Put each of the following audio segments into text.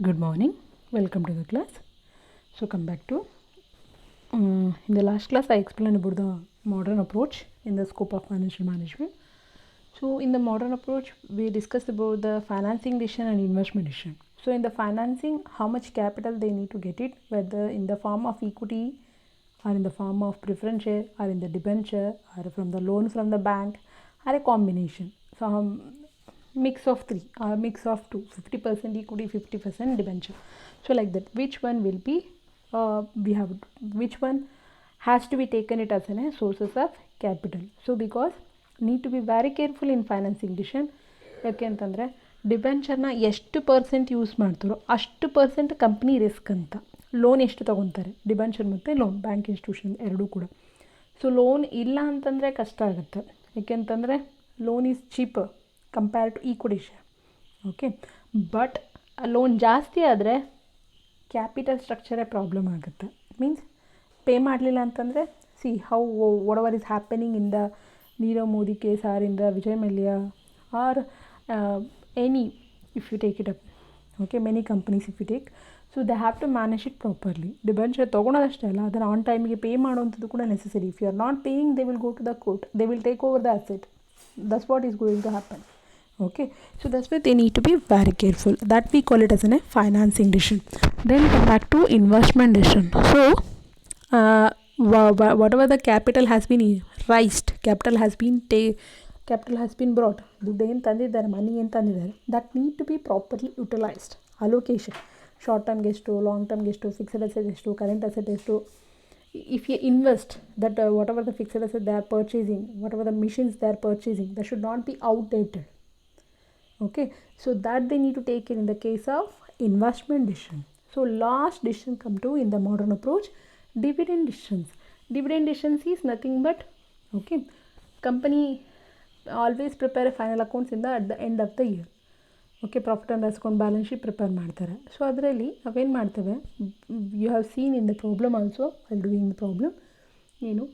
Good morning. Welcome to the class. So come back to in the last class I explained about the modern approach in the scope of financial management. So in the modern approach we discussed about the financing decision and investment decision. So in the financing, how much capital they need to get it, whether in the form of equity or in the form of preference share or in the debenture or from the loan from the bank or a combination. So mix of three or mix of two, 50% equity, 50% debenture. So like that, which one will be which one has to be taken it as a sources of capital. So because need to be very careful in financing decision. ಯಾಕೆ ಅಂತಂದರೆ ಡಿಬೆಂಚರ್ನ ಎಷ್ಟು percent use ಮಾಡ್ತಾರೋ ಅಷ್ಟು percent company risk ಅಂತ. Loan ಎಷ್ಟು ತೊಗೊತಾರೆ, debenture ಮತ್ತು loan bank institution ಎರಡೂ ಕೂಡ. ಸೊ ಲೋನ್ ಇಲ್ಲ ಅಂತಂದರೆ ಕಷ್ಟ ಆಗುತ್ತೆ, ಯಾಕೆಂತಂದರೆ loan is cheaper compare to equity share. Okay, but loan ಜಾಸ್ತಿ ಆದರೆ ಕ್ಯಾಪಿಟಲ್ ಸ್ಟ್ರಕ್ಚರೇ ಪ್ರಾಬ್ಲಮ್ ಆಗುತ್ತೆ. ಮೀನ್ಸ್ ಪೇ ಮಾಡಲಿಲ್ಲ ಅಂತಂದರೆ whatever is happening in the Nirav Modi case or in the Vijay Mallya or any, if you take it up, okay, many companies if you take, so they have to manage it properly. Debenture ತೊಗೊಳೋದಷ್ಟೇ ಅಲ್ಲ, ಅದನ್ನು on ಟೈಮಿಗೆ pay ಮಾಡುವಂಥದ್ದು ಕೂಡ necessary. If you are not paying, they will go to the court, they will take over the asset. That's what is going to happen. Okay, so that's why they need to be very careful. That we call it as a financing decision. Then come back to investment decision. So whatever the capital has been raised, capital has been brought, ದುಡ್ಡು ಏನು ತಂದಿದ್ದಾರೆ, money ಏನು ತಂದಿದ್ದಾರೆ, that need to be properly utilised. Allocation, short ಟರ್ಮ್ಗೆ ಎಷ್ಟು, long ಟರ್ಮ್ಗೆ ಎಷ್ಟು, fixed asset ಎಷ್ಟು, ಕರೆಂಟ್ ಅಸೆಟ್ ಎಷ್ಟು. If you invest that whatever the fixed asset they are purchasing, whatever the machines they are purchasing, that should not be outdated. Okay, so that they need to take it in the case of investment decision. So last decision come to in the modern approach, dividend decisions. Dividend decisions is nothing but, okay, company always prepare a final accounts at the end of the year. Okay, profit and loss account, balance sheet prepare ಮಾಡ್ತಾರೆ. So ಅದರಲ್ಲಿ ನಾವೇನು ಮಾಡ್ತೇವೆ, you have seen in the problem also I doing the problem, ಏನು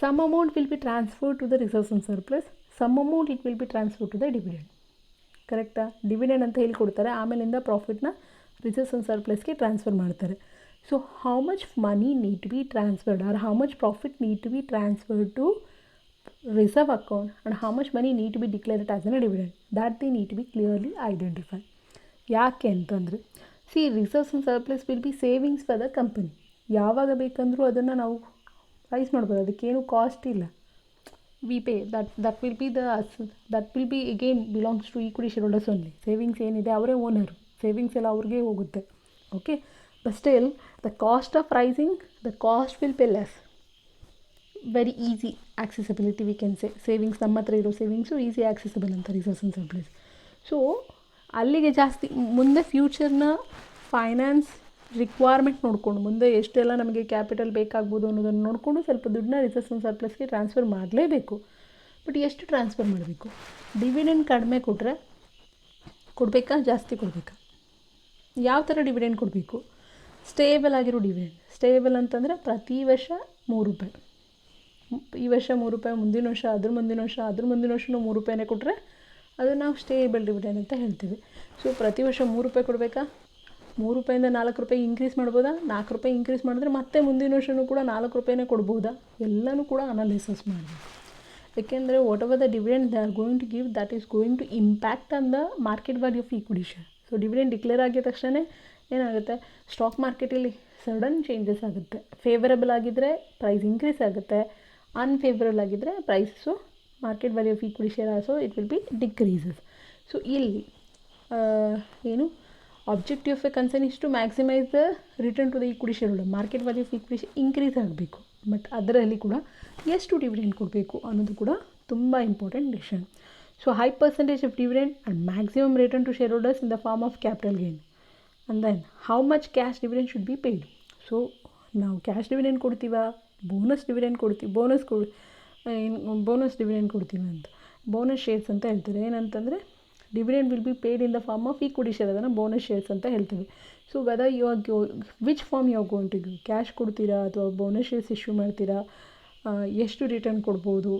some amount will be transfer to the reserves and surplus, some amount it will be transfer to the dividend. ಕರೆಕ್ಟಾ? Dividend ಅಂತ ಹೇಳ್ಕೊಡ್ತಾರೆ, ಆಮೇಲಿಂದ ಪ್ರಾಫಿಟ್ನ reserves and ಸರ್ಪ್ಲಸ್ಗೆ transfer ಮಾಡ್ತಾರೆ. So how much money need to be transferred or how much profit need to be transferred to reserve account and how much money need to be declared as an dividend, that they need to be clearly identify. ಯಾಕೆ ಅಂತಂದರೆ reserves and surplus will be savings for the company. ಯಾವಾಗ ಬೇಕಂದರೂ ಅದನ್ನು ನಾವು rice ಮಾಡ್ಬೋದು, ಅದಕ್ಕೇನು cost ಇಲ್ಲ. we pay that will be again belongs to equity shareholders only. Savings ಏನಿದೆ ಅವರೇ ಓನರು, ಸೇವಿಂಗ್ಸ್ ಎಲ್ಲ ಅವ್ರಿಗೆ ಹೋಗುತ್ತೆ. Okay, but still the cost of raising, the cost will pay less. Very easy accessibility we can say. Savings ನಮ್ಮ ಹತ್ರ ಇರೋ savings easy accessible ಅಂತ reserves and surplus. So ಅಲ್ಲಿಗೆ ಜಾಸ್ತಿ ಮುಂದೆ ಫ್ಯೂಚರ್ನ ಫೈನಾನ್ಸ್ ರಿಕ್ವೈರ್ಮೆಂಟ್ ನೋಡಿಕೊಂಡು, ಮುಂದೆ ಎಷ್ಟೆಲ್ಲ ನಮಗೆ ಕ್ಯಾಪಿಟಲ್ ಬೇಕಾಗ್ಬೋದು ಅನ್ನೋದನ್ನು ನೋಡಿಕೊಂಡು ಸ್ವಲ್ಪ ದುಡ್ಡನ್ನ ರಿಸರ್ವ್ಸ್ ಆ್ಯಂಡ್ ಸರ್ಪ್ಲಸ್ಗೆ ಟ್ರಾನ್ಸ್ಫರ್ ಮಾಡಲೇಬೇಕು. ಬಟ್ ಎಷ್ಟು ಟ್ರಾನ್ಸ್ಫರ್ ಮಾಡಬೇಕು? ಡಿವಿಡೆಂಡ್ ಕಡಿಮೆ ಕೊಡಬೇಕಾ, ಜಾಸ್ತಿ ಕೊಡಬೇಕಾ? ಯಾವ ಥರ ಡಿವಿಡೆಂಡ್ ಕೊಡಬೇಕು? ಸ್ಟೇಬಲ್ ಆಗಿರೋ ಡಿವಿಡೆಂಡ್. ಸ್ಟೇಬಲ್ ಅಂತಂದರೆ ಪ್ರತಿ ವರ್ಷ ₹3, ಈ ವರ್ಷ ₹3, ಮುಂದಿನ ವರ್ಷ, ಅದ್ರ ಮುಂದಿನ ವರ್ಷ, ಅದ್ರ ಮುಂದಿನ ವರ್ಷನೂ ₹3 ಕೊಟ್ಟರೆ ಅದು ನಾವು ಸ್ಟೇಬಲ್ ಡಿವಿಡೆಂಡ್ ಅಂತ ಹೇಳ್ತೀವಿ. ಸೊ ಪ್ರತಿ ವರ್ಷ ₹3 ಕೊಡಬೇಕಾ? ₹3ಇಂದ ₹4 ಇನ್ಕ್ರೀಸ್ ಮಾಡ್ಬೋದಾ? ₹4 ಇನ್ಕ್ರೀಸ್ ಮಾಡಿದ್ರೆ ಮತ್ತೆ ಮುಂದಿನ ವರ್ಷವೂ ಕೂಡ ₹4 ಕೊಡ್ಬೋದಾ? ಎಲ್ಲನೂ ಕೂಡ ಅನಾಲಿಸಿಸ್ ಮಾಡಬೇಕು. ಯಾಕೆಂದರೆ whatever the dividend they are going to give, that is going to impact on the market value of equity share. So dividend declare ಆಗಿದ ತಕ್ಷಣ ಏನಾಗುತ್ತೆ, ಸ್ಟಾಕ್ ಮಾರ್ಕೆಟಲ್ಲಿ ಸಡನ್ ಚೇಂಜಸ್ ಆಗುತ್ತೆ. ಫೇವರಬಲ್ ಆಗಿದ್ದರೆ ಪ್ರೈಸ್ ಇನ್ಕ್ರೀಸ್ ಆಗುತ್ತೆ, unfavourable ಆಗಿದ್ದರೆ price market value of equity share also it will be decreases. So ಇಲ್ಲಿ ಏನು objective of a concern is to maximize the return to the equity shareholder. Market value of equity increase ಆಗಬೇಕು, but ಅದರಲ್ಲಿ ಕೂಡ ಎಷ್ಟು dividend ಕೊಡಬೇಕು ಅನ್ನೋದು ಕೂಡ ತುಂಬ important decision. So high percentage of dividend and maximum return to share holders in the form of capital gain. And then how much cash dividend should be paid. So ನಾವು cash dividend ಕೊಡ್ತೀವಾ, bonus dividend ಕೊಡ್ತೀವಿ, bonus dividend ಕೊಡ್ತೀವಿ ಅಂತ, bonus shares ಅಂತ ಹೇಳ್ತಾರೆ. ಏನಂತಂದರೆ dividend will be paid in the form of equity share, ಅದನ್ನು bonus shares ಅಂತ ಹೇಳ್ತೀವಿ. So whether you are which form you are going to give, cash ಕೊಡ್ತೀರಾ ಅಥವಾ ಬೋನಸ್ ಶೇರ್ಸ್ ಇಶ್ಯೂ ಮಾಡ್ತೀರಾ, ಎಷ್ಟು ರಿಟರ್ನ್ ಕೊಡ್ಬೋದು.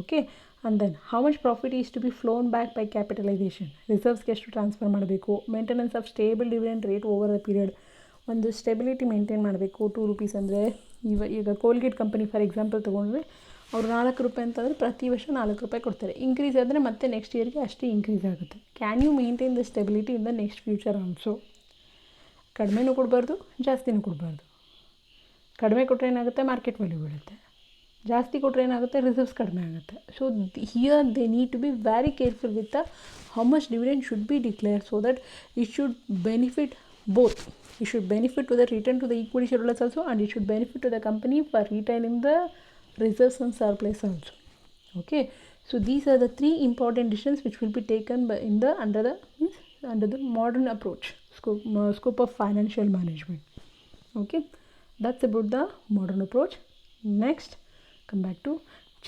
Okay, and then how much profit is to be flown back by capitalisation, ರಿಸರ್ವ್ಸ್ಗೆ ಎಷ್ಟು transfer ಮಾಡಬೇಕು, maintenance of stable dividend rate over the period, ಒಂದು stability maintain ಮಾಡಬೇಕು. ₹2 ಅಂದರೆ ಈಗ ಕೋಲ್ಗೇಟ್ ಕಂಪನಿ ಫಾರ್ ಎಕ್ಸಾಂಪಲ್ ತೊಗೊಂಡ್ರೆ ಅವರು ₹4 ಅಂತಂದರೆ ಪ್ರತಿ ವರ್ಷ ₹4 ಕೊಡ್ತಾರೆ. ಇನ್ಕ್ರೀಸ್ ಆದರೆ ಮತ್ತೆ ನೆಕ್ಸ್ಟ್ ಇಯರ್ಗೆ ಅಷ್ಟೇ ಇನ್ಕ್ರೀಸ್ ಆಗುತ್ತೆ. Can you maintain the stability in the next future also? ಕಡಿಮೆನೂ ಕೊಡಬಾರ್ದು, ಜಾಸ್ತಿನೂ ಕೊಡಬಾರ್ದು. ಕಡಿಮೆ ಕೊಟ್ಟರೆ ಏನಾಗುತ್ತೆ, ಮಾರ್ಕೆಟ್ ವ್ಯಾಲ್ಯೂ ಬೀಳುತ್ತೆ. ಜಾಸ್ತಿ ಕೊಟ್ಟರೆ ಏನಾಗುತ್ತೆ, ರಿಸರ್ವ್ಸ್ ಕಡಿಮೆ ಆಗುತ್ತೆ. So here they need to be very careful with the how much dividend should be declare so that it should benefit both. It should benefit to the return to the equity shareholders also, and it should benefit to the company for retaining the reserves and surplus also. Okay, so these are the 3 important decisions which will be taken under the modern approach scope of financial management. Okay, that's about the modern approach. Next, come back to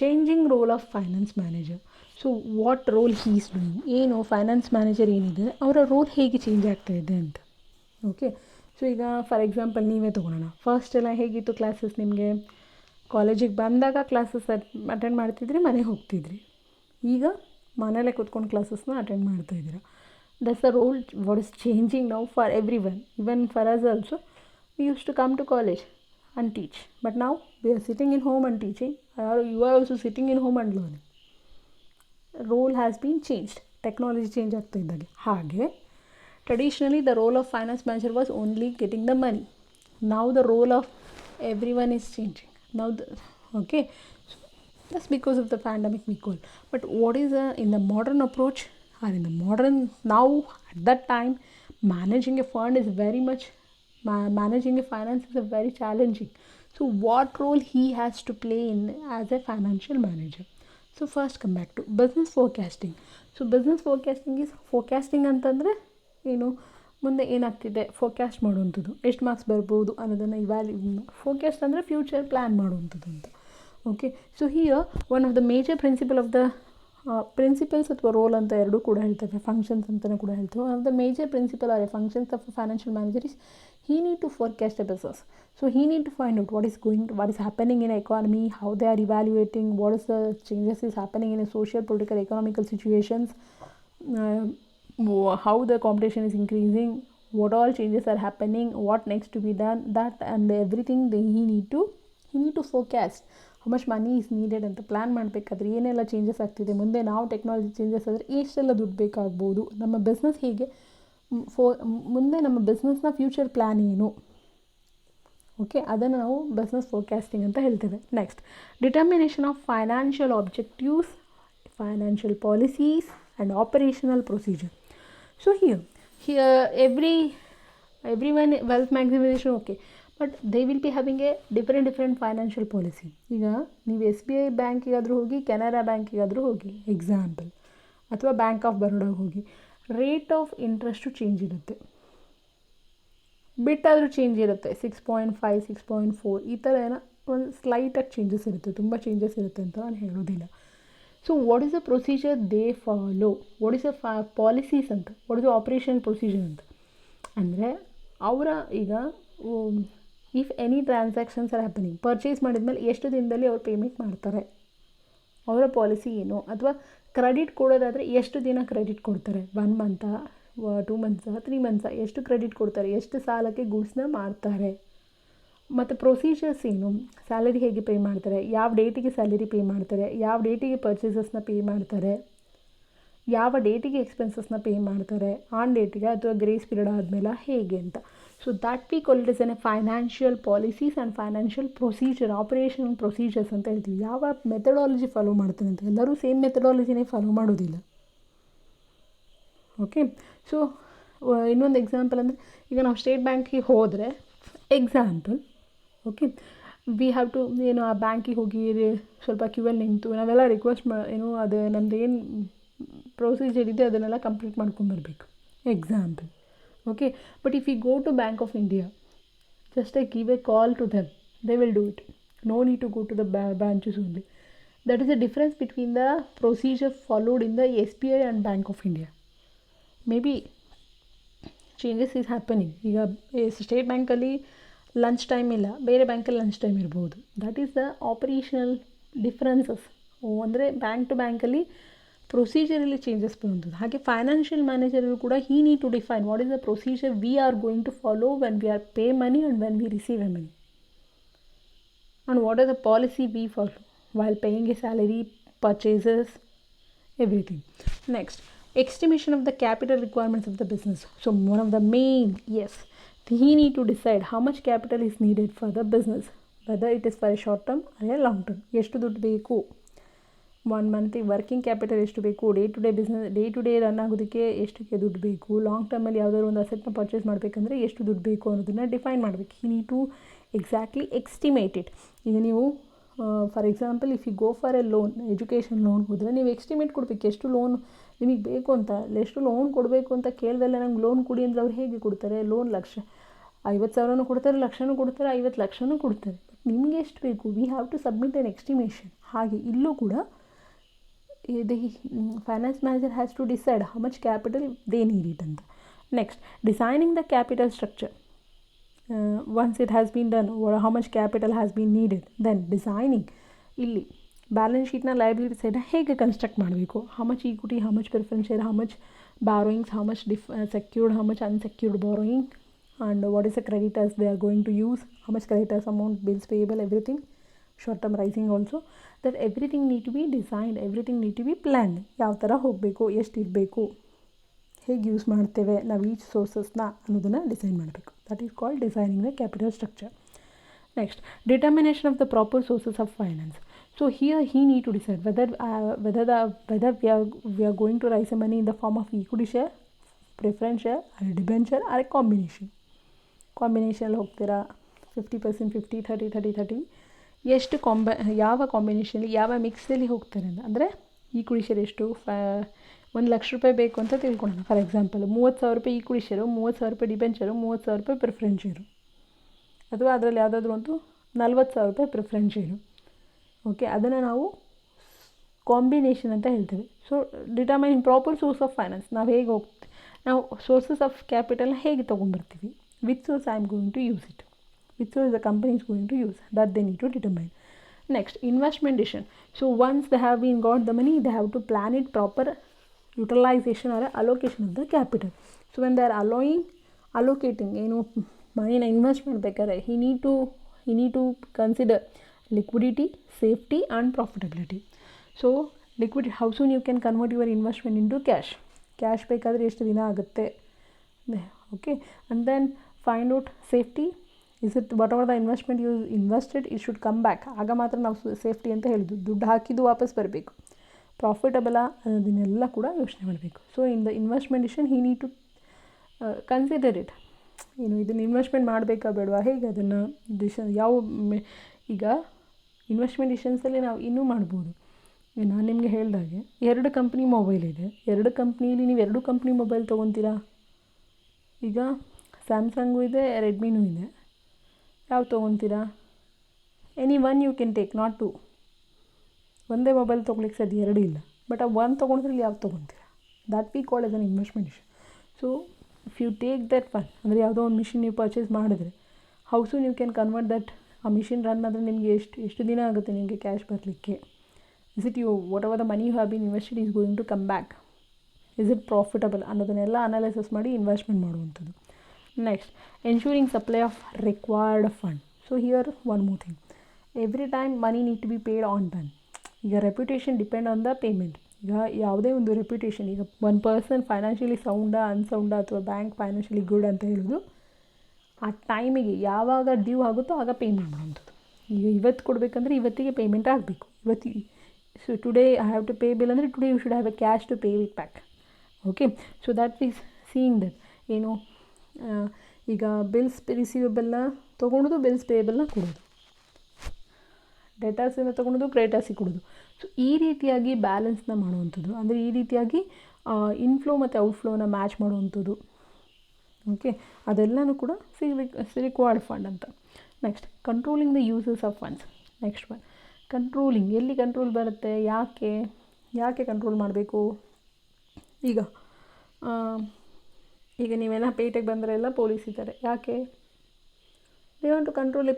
changing role of finance manager. So what role he is doing, finance manager ಏನಿದೆ ಅವರ roll ಹೇಗೆ change ಆಗ್ತಾ ಇದೆ ಅಂತ. Okay, so ಈಗ for example ನೀವೇ ತೊಗೊಳೋಣ. First ಎಲ್ಲ ಹೇಗಿತ್ತು ಕ್ಲಾಸಸ್ ನಿಮಗೆ? ಕಾಲೇಜಿಗೆ ಬಂದಾಗ ಕ್ಲಾಸಸ್ ಅಟೆಂಡ್ ಮಾಡ್ತಿದ್ರಿ, ಮನೆಗೆ ಹೋಗ್ತಿದ್ರಿ. ಈಗ ಮನೇಲೆ ಕೂತ್ಕೊಂಡು ಕ್ಲಾಸಸ್ನ ಅಟೆಂಡ್ ಮಾಡ್ತಾಯಿದ್ದೀರಾ. That's the role what is changing now for everyone. Even for us also we use to come to college and teach, but now we are sitting in home and teaching, or you are also sitting in home and learning. Role has been changed, technology change ಆಗ್ತಾ ಇದ್ದಾಗೆ. ಹಾಗೆ traditionally the role of finance manager was only getting the money. Now the role of everyone is changing now. Okay, so that's because of the pandemic we call. But what is in the modern approach, or in the modern now, at that time managing a fund is very much managing a finance is a very challenging. So what role he has to play in as a financial manager? So first come back to business forecasting. So business forecasting is forecasting ಅಂತಂದರೆ ಮುಂದೆ ಏನಾಗ್ತಿದೆ forecast ಮಾಡುವಂಥದ್ದು, ಎಷ್ಟು marks ಬರ್ಬೋದು ಅನ್ನೋದನ್ನು forecast ಅಂದರೆ future plan ಮಾಡುವಂಥದ್ದು ಅಂತ. Okay, so here one of the major principles ಅಥವಾ ರೋಲ್ ಅಂತ ಎರಡೂ ಕೂಡ ಹೇಳ್ತೇವೆ, ಫಂಕ್ಷನ್ಸ್ ಅಂತಲೂ ಕೂಡ ಹೇಳ್ತೇವೆ. One of the major principle or functions of a financial manager is he need to forecast a business. So he need to find out what is happening in the economy, how they are evaluating, what is the changes is happening in a social, political, economical situations, how the competition is increasing, what all changes are happening, what next to be done, that and everything he need to forecast how much money is needed ಅಂತ plan ಮಾಡಬೇಕಾದ್ರೆ ಏನೆಲ್ಲ changes ಆಗ್ತಿದೆ, ಮುಂದೆ ನಾವು technology changes ಆದರೆ ಎಷ್ಟೆಲ್ಲ ದುಡ್ಡು ಬೇಕಾಗ್ಬೋದು, ನಮ್ಮ ಬಿಸ್ನೆಸ್ ಹೀಗೆ ಮುಂದೆ ನಮ್ಮ ಬಿಸ್ನೆಸ್ನ ಫ್ಯೂಚರ್ ಪ್ಲ್ಯಾನ್ ಏನು. ಓಕೆ, ಅದನ್ನು ನಾವು ಬಿಸ್ನೆಸ್ ಫೋರ್ಕ್ಯಾಸ್ಟಿಂಗ್ ಅಂತ ಹೇಳ್ತೇವೆ. Next, determination of financial objectives, financial policies and operational procedure. So here everyone wealth maximization, okay, but they will be having a different financial policy. ಈಗ ನೀವು SBI ಬ್ಯಾಂಕಿಗಾದರೂ ಹೋಗಿ, ಕೆನರಾ ಬ್ಯಾಂಕಿಗಾದರೂ ಹೋಗಿ example, ಅಥವಾ ಬ್ಯಾಂಕ್ ಆಫ್ ಬರೋಡಾಗೆ ಹೋಗಿ, rate of interest change ಇರುತ್ತೆ, ಬಿಟ್ಟಾದರೂ change ಇರುತ್ತೆ. 6.5 6.4 ಈ ಥರ ಏನೋ ಒಂದು ಸ್ಲೈಟಾಗಿ ಚೇಂಜಸ್ ಇರುತ್ತೆ, ತುಂಬ ಚೇಂಜಸ್ ಇರುತ್ತೆ ಅಂತ ನಾನು ಹೇಳೋದಿಲ್ಲ. So what is the procedure they follow, what is the policies ಅಂತ, what is the operational procedure ಅಂತ ಅಂದರೆ ಅವರ ಈಗ if any transactions are happening, purchase ಮಾಡಿದ್ಮೇಲೆ ಎಷ್ಟು ದಿನದಲ್ಲಿ ಅವ್ರು ಪೇಮೆಂಟ್ ಮಾಡ್ತಾರೆ, ಅವರ ಪಾಲಿಸಿ ಏನು, ಅಥವಾ ಕ್ರೆಡಿಟ್ ಕೊಡೋದಾದರೆ ಎಷ್ಟು ದಿನ ಕ್ರೆಡಿಟ್ ಕೊಡ್ತಾರೆ, 1 ಮಂತಾ 2 ಮಂತ್ಸಾ 3 ಮಂತ್ಸಾ, ಎಷ್ಟು ಕ್ರೆಡಿಟ್ ಕೊಡ್ತಾರೆ, ಎಷ್ಟು ಸಾಲಕ್ಕೆ ಗೂಡ್ಸ್ನ ಮಾರ್ತಾರೆ, ಮತ್ತು ಪ್ರೊಸೀಜರ್ಸ್ ಏನು, ಸ್ಯಾಲರಿ ಹೇಗೆ ಪೇ ಮಾಡ್ತಾರೆ, ಯಾವ ಡೇಟಿಗೆ ಸ್ಯಾಲರಿ ಪೇ ಮಾಡ್ತಾರೆ, ಯಾವ ಡೇಟಿಗೆ ಪರ್ಚೇಸಸ್ನ ಪೇ ಮಾಡ್ತಾರೆ, ಯಾವ ಡೇಟಿಗೆ ಎಕ್ಸ್ಪೆನ್ಸಸ್ನ ಪೇ ಮಾಡ್ತಾರೆ, ಆನ್ ಡೇಟಿಗೆ ಅಥವಾ ಗ್ರೇಸ್ ಪೀರಿಯಡ್ ಆದಮೇಲೆ ಹೇಗೆ ಅಂತ. So that we call it is an financial policies and financial procedure, operational procedures ಅಂತ ಹೇಳ್ತೀವಿ. ಯಾವ ಮೆಥಡಾಲಜಿ ಫಾಲೋ ಮಾಡ್ತಾರೆ ಅಂತ, ಎಲ್ಲರೂ ಸೇಮ್ ಮೆಥಡಾಲಜಿನೇ ಫಾಲೋ ಮಾಡೋದಿಲ್ಲ. ಓಕೆ, ಸೊ ಇನ್ನೊಂದು ಎಕ್ಸಾಂಪಲ್ ಅಂದರೆ ಈಗ ನಾವು ಸ್ಟೇಟ್ ಬ್ಯಾಂಕಿಗೆ ಹೋದರೆ example, okay, we have to ಆ ಬ್ಯಾಂಕಿಗೆ ಹೋಗಿ ಸ್ವಲ್ಪ ಕ್ಯೂವಲ್ಲಿ ನಿಂತು ನಾವೆಲ್ಲ ರಿಕ್ವೆಸ್ಟ್ ಅದು ನಮ್ಮದು ಏನು ಪ್ರೊಸೀಜರ್ ಇದೆ ಅದನ್ನೆಲ್ಲ ಕಂಪ್ಲೀಟ್ ಮಾಡ್ಕೊಂಬರ್ಬೇಕು example. Okay, but if you go to bank of India, just give a call to them, they will do it, no need to go to the branches only. That is the difference between the procedure followed in the SBI and bank of India. Maybe changes is happening. ಈಗ state ಬ್ಯಾಂಕಲ್ಲಿ lunch time ಇಲ್ಲ, ಬೇರೆ ಬ್ಯಾಂಕಲ್ಲಿ lunch time ಇರ್ಬೋದು. That is the operational differences. ಅಂದರೆ bank to ಬ್ಯಾಂಕಲ್ಲಿ ಪ್ರೊಸೀಜರಲ್ಲಿ changes ಬರುವಂಥದ್ದು. ಹಾಗೆ ಫೈನಾನ್ಷಿಯಲ್ ಮ್ಯಾನೇಜರು ಕೂಡ he need to define what is the procedure we are going to follow when we are pay money and when we receive a money, and what are the policy we follow while paying a salary, purchases, everything. Next, estimation of the capital requirements of the business. So one of the main, yes, he need to decide how much capital is needed for the business, whether it is for a short term or a long term. ಎಷ್ಟು ದುಡ್ಡು ಬೇಕು, 1 month working capital ಎಷ್ಟು ಬೇಕು, day to day run ಆಗೋದಕ್ಕೆ ಎಷ್ಟಕ್ಕೆ ದುಡ್ಡು ಬೇಕು, long ಟರ್ಮಲ್ಲಿ ಯಾವುದಾದ್ರು ಒಂದು ಅಸೆಟ್ನ ಪರ್ಚೇಸ್ ಮಾಡಬೇಕಂದ್ರೆ ಎಷ್ಟು ದುಡ್ಡು ಬೇಕು ಅನ್ನೋದನ್ನು ಡಿಫೈನ್ ಮಾಡಬೇಕು. He need to exactly estimate it. ಈಗ ನೀವು for example if you go for a loan, education loan ಹೋದರೆ ನೀವು ಎಸ್ಟಿಮೇಟ್ ಕೊಡಬೇಕು ಎಷ್ಟು ಲೋನ್ ನಿಮಗೆ ಬೇಕು ಅಂತ. ಎಷ್ಟು ಲೋನ್ ಕೊಡಬೇಕು ಅಂತ ಕೇಳ್ದಲ್ಲೇ ನಂಗೆ ಲೋನ್ ಕೊಡಿ ಅಂದರೆ ಅವ್ರು ಹೇಗೆ ಕೊಡ್ತಾರೆ? ಲೋನ್ 50,000 ಕೊಡ್ತಾರೆ, ಲಕ್ಷನೂ ಕೊಡ್ತಾರೆ, 50 ಲಕ್ಷನೂ ಕೊಡ್ತಾರೆ. ಬಟ್ ನಿಮಗೆ ಎಷ್ಟು ಬೇಕು? We have to submit an estimation. ಹಾಗೆ ಇಲ್ಲೂ ಕೂಡ the finance manager has to decide how much capital they need it ಅಂತ. Next, designing the capital structure. Once it has been done, how much capital has been needed, then designing ಇಲ್ಲಿ balance ಶೀಟ್ನ liability ಸೈಡ್ನ ಹೇಗೆ construct ಮಾಡಬೇಕು, how much equity, how much preference share, how much borrowings, how much secured, how much unsecured borrowing, and what is the creditors they are going to use, how much creditors amount, bills payable, everything, short term rising also, that everything need to be designed, everything need to be planned. ಯಾವ ಥರ ಹೋಗಬೇಕು, ಎಷ್ಟು ಇರಬೇಕು, ಹೇಗೆ use ಮಾಡ್ತೇವೆ ನಾವು each ಸೋರ್ಸಸ್ನ ಅನ್ನೋದನ್ನು design ಮಾಡಬೇಕು. That is called designing the capital structure. Next, determination of the proper sources of finance. So here he need to decide whether we are going to raise the money in the form of equity share, preference share, or debenture, or a combination ಹೋಗ್ತೀರಾ, 50%, 50, 30, 30, 30, ಎಷ್ಟು ಯಾವ ಕಾಂಬಿನೇಷನಲ್ಲಿ, ಯಾವ ಮಿಕ್ಸಲ್ಲಿ ಹೋಗ್ತಾರೆ ಅಂದರೆ equity share ಎಷ್ಟು, 1 ಲಕ್ಷ ರೂಪಾಯಿ ಬೇಕು ಅಂತ ತಿಳ್ಕೊಳ್ಳೋಣ. ಫಾರ್ ಎಕ್ಸಾಂಪಲ್ 30,000 ರೂಪಾಯಿ ಈಕ್ವಿಟಿ ಶೇರು, 30,000 ರೂಪಾಯಿ ಡಿಬೆಂಚರು, 30,000 ರೂಪಾಯಿ ಪ್ರಿಫರೆನ್ಸ್ ಶೇರು, ಅಥವಾ ಅದರಲ್ಲಿ ಯಾವುದಾದ್ರೂ ಒಂದು 40,000 ರೂಪಾಯಿ ಪ್ರಿಫರೆನ್ಸ್ ಶೇರು. ಓಕೆ, ಅದನ್ನು ನಾವು ಕಾಂಬಿನೇಷನ್ ಅಂತ ಹೇಳ್ತೇವೆ. So determine proper source of finance. ನಾವು ಸೋರ್ಸಸ್ ಆಫ್ ಕ್ಯಾಪಿಟಲ್ನ ಹೇಗೆ ತೊಗೊಂಬರ್ತೀವಿ, which source I am going to use it, which source the company is going to use, that they need to determine. Next, investment decision. So once they have been got the money, they have to plan it proper utilization or allocation of the capital. So when they are allocating money na invest ಮಾಡಬೇಕಾದ್ರೆ he need to consider liquidity, safety and profitability. So liquidity, how soon you can convert your investment into cash ಬೇಕಾದರೆ ಎಷ್ಟು ದಿನ ಆಗುತ್ತೆ. Okay, and then find out safety. Is it whatever the investment you invested, it should come back. ಆಗ ಮಾತ್ರ ನಾವು safety ಅಂತ ಹೇಳಿದ್ದು. ದುಡ್ಡು ಹಾಕಿದ್ದು ವಾಪಸ್ ಬರಬೇಕು, ಪ್ರಾಫಿಟಬಲಾ ಅನ್ನೋದನ್ನೆಲ್ಲ ಕೂಡ ಯೋಚನೆ ಮಾಡಬೇಕು. So in the investment decision he need to consider it. ಇದನ್ನು ಇನ್ವೆಸ್ಟ್ಮೆಂಟ್ ಮಾಡಬೇಕಾ ಬೇಡವಾ, ಹೇಗೆ ಅದನ್ನು ಡಿಸಿಷನ್ ಈಗ ಇನ್ವೆಸ್ಟ್ಮೆಂಟ್ ಡಿಸಿಷನ್ಸಲ್ಲಿ ನಾವು ಇನ್ನೂ ಮಾಡ್ಬೋದು. ನಾನು ನಿಮಗೆ ಹೇಳಿದಾಗೆ 2 ಕಂಪ್ನಿ ಮೊಬೈಲ್ ಇದೆ, 2 ಕಂಪ್ನಿಯಲ್ಲಿ ನೀವು 2 ಕಂಪ್ನಿ ಮೊಬೈಲ್ ತೊಗೊತೀರಾ. ಈಗ ಸ್ಯಾಮ್ಸಂಗು ಇದೆ, ರೆಡ್ಮಿನೂ ಇದೆ, ಯಾವ ತೊಗೊತೀರಾ? Any one you can take, not 2. ಒಂದೇ ಮೊಬೈಲ್ ತೊಗೊಳಿಕ್ಕೆ ಸಾಧ್ಯ, 2 ಇಲ್ಲ. ಬಟ್ ಆ 1 ತೊಗೊಂಡ್ರಲ್ಲಿ ಯಾವ ತೊಗೊತೀರಾ? That we call as an investment decision. So if you take that one, ಅಂದರೆ ಯಾವುದೋ ಒಂದು ಮಿಷಿನ್ ನೀವು ಪರ್ಚೇಸ್ ಮಾಡಿದ್ರೆ, how soon you can convert that. ಆ ಮಿಷಿನ್ ರನ್ ಆದರೆ ನಿಮಗೆ ಎಷ್ಟು ದಿನ ಆಗುತ್ತೆ ನಿಮಗೆ ಕ್ಯಾಶ್ ಬರಲಿಕ್ಕೆ? Is it whatever the money you have been invested is going to come back, is it profitable ಅನ್ನೋದನ್ನೆಲ್ಲ ಅನಾಲಿಸಿಸ್ ಮಾಡಿ ಇನ್ವೆಸ್ಟ್ಮೆಂಟ್ ಮಾಡುವಂಥದ್ದು. Next, ensuring supply of required fund. So here one more thing, every time money need to be paid on time. ಈಗ reputation depend on the payment. ಈಗ ಯಾವುದೇ ಒಂದು reputation, ಈಗ one person financially ಸೌಂಡಾ ಅನ್ಸೌಂಡಾ ಅಥವಾ bank financially good ಅಂತ ಹೇಳೋದು ಆ ಟೈಮಿಗೆ ಯಾವಾಗ ಡ್ಯೂ ಆಗುತ್ತೋ ಆಗ ಪೇಮೆಂಟ್ ಮಾಡುವಂಥದ್ದು. ಈಗ ಇವತ್ತು ಕೊಡಬೇಕಂದ್ರೆ ಇವತ್ತಿಗೆ ಪೇಮೆಂಟ್ ಆಗಬೇಕು. So today I have to pay bill ಅಂದರೆ today you should have a cash to pay it back. Okay, so that is seeing that ಈಗ ಬಿಲ್ಸ್ ರಿಸೀವಬಲ್ನ ತೊಗೊಳೋದು, ಬಿಲ್ಸ್ ಪೇಯಬಲ್ನ ಕೊಡೋದು, ಡೆಟಾಸಿಂದ ತೊಗೊಳೋದು, ಕ್ರೆಡಿಟರ್ಸಿಗೆ ಕೊಡೋದು. ಸೊ ಈ ರೀತಿಯಾಗಿ ಬ್ಯಾಲೆನ್ಸ್ನ ಮಾಡುವಂಥದ್ದು, ಅಂದರೆ ಈ ರೀತಿಯಾಗಿ ಇನ್ಫ್ಲೋ ಮತ್ತು ಔಟ್ಫ್ಲೋನ ಮ್ಯಾಚ್ ಮಾಡುವಂಥದ್ದು. ಓಕೆ, ಅದೆಲ್ಲನೂ ಕೂಡ ರಿಕ್ವೈರ್ಡ್ ಫಂಡ್ ಅಂತ. Next, controlling the uses of funds. Next one, controlling. ಎಲ್ಲಿ ಕಂಟ್ರೋಲ್ ಬರುತ್ತೆ, ಯಾಕೆ ಕಂಟ್ರೋಲ್ ಮಾಡಬೇಕು? ಈಗ ನೀವೆಲ್ಲ ಪೇಟೆಗೆ ಬಂದರೆ ಎಲ್ಲ ಪೊಲೀಸ್ ಇದ್ದಾರೆ, ಯಾಕೆ? They want to control the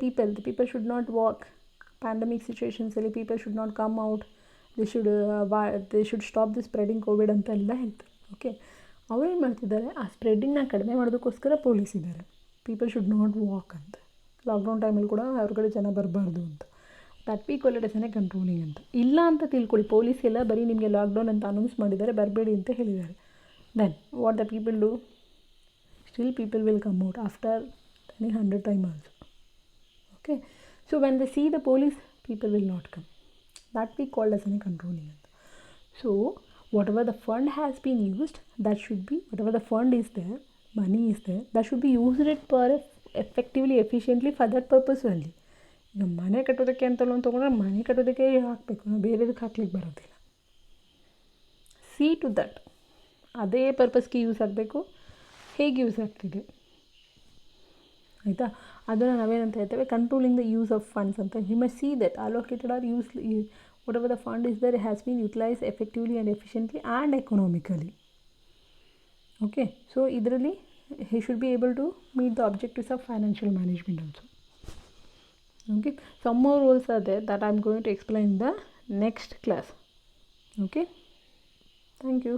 people should not walk. Pandemic ಸಿಚುವೇಷನ್ಸಲ್ಲಿ people should not come out, they should stop the spreading Covid ಅಂತ ಎಲ್ಲ ಹೇಳ್ತಾರೆ. ಓಕೆ, ಅವ್ರು ಏನು ಮಾಡ್ತಿದ್ದಾರೆ, ಆ ಸ್ಪ್ರೆಡ್ಡಿಂಗ್ನ ಕಡಿಮೆ ಮಾಡೋದಕ್ಕೋಸ್ಕರ ಪೊಲೀಸ್ ಇದ್ದಾರೆ. ಪೀಪಲ್ ಶುಡ್ ನಾಟ್ ವಾಕ್ ಅಂತ. ಲಾಕ್ಡೌನ್ ಟೈಮಲ್ಲಿ ಕೂಡ ಹೊರಗಡೆ ಜನ ಬರಬಾರ್ದು ಅಂತ. That we call it as A controlling ಅಂತ. ಇಲ್ಲ ಅಂತ ತಿಳ್ಕೊಳ್ಳಿ, ಪೊಲೀಸ್ ಎಲ್ಲ ಬರೀ ನಿಮಗೆ ಲಾಕ್ಡೌನ್ ಅಂತ ಅನೌನ್ಸ್ ಮಾಡಿದ್ದಾರೆ, ಬರಬೇಡಿ ಅಂತ ಹೇಳಿದ್ದಾರೆ. Then what the people do? Still people will come out after 100 times also. Okay, so when they see the police, people will not come. That we call as a controlling. So whatever the fund has been used, that should be, whatever the fund is there, money is there, that should be used it for effectively, efficiently for that purpose only. ಈಗ ಮನೆ ಕಟ್ಟೋದಕ್ಕೆ ಅಂತ loan ತೊಗೊಂಡ್ರೆ ಮನೆ ಕಟ್ಟೋದಕ್ಕೆ ಹಾಕಬೇಕು, ನಾವು ಬೇರೆದಕ್ಕೆ ಹಾಕ್ಲಿಕ್ಕೆ ಬರೋದಿಲ್ಲ. ಸಿ ಟು ದಟ್, ಅದೇ ಪರ್ಪಸ್ಗೆ ಯೂಸ್ ಆಗಬೇಕು, ಹೇಗೆ ಯೂಸ್ ಆಗ್ತಿದೆ ಆಯಿತಾ, ಅದನ್ನು ನಾವೇನಂತ ಹೇಳ್ತೇವೆ, controlling the use of funds ಅಂತ. You must see that allocated are use, whatever the fund is there has been utilized effectively and efficiently and economically. Okay, so idರಲ್ಲಿ he should be able to meet the objectives of financial management also. Okay, some more rules are there that I am going to explain in the next class. Okay, thank you.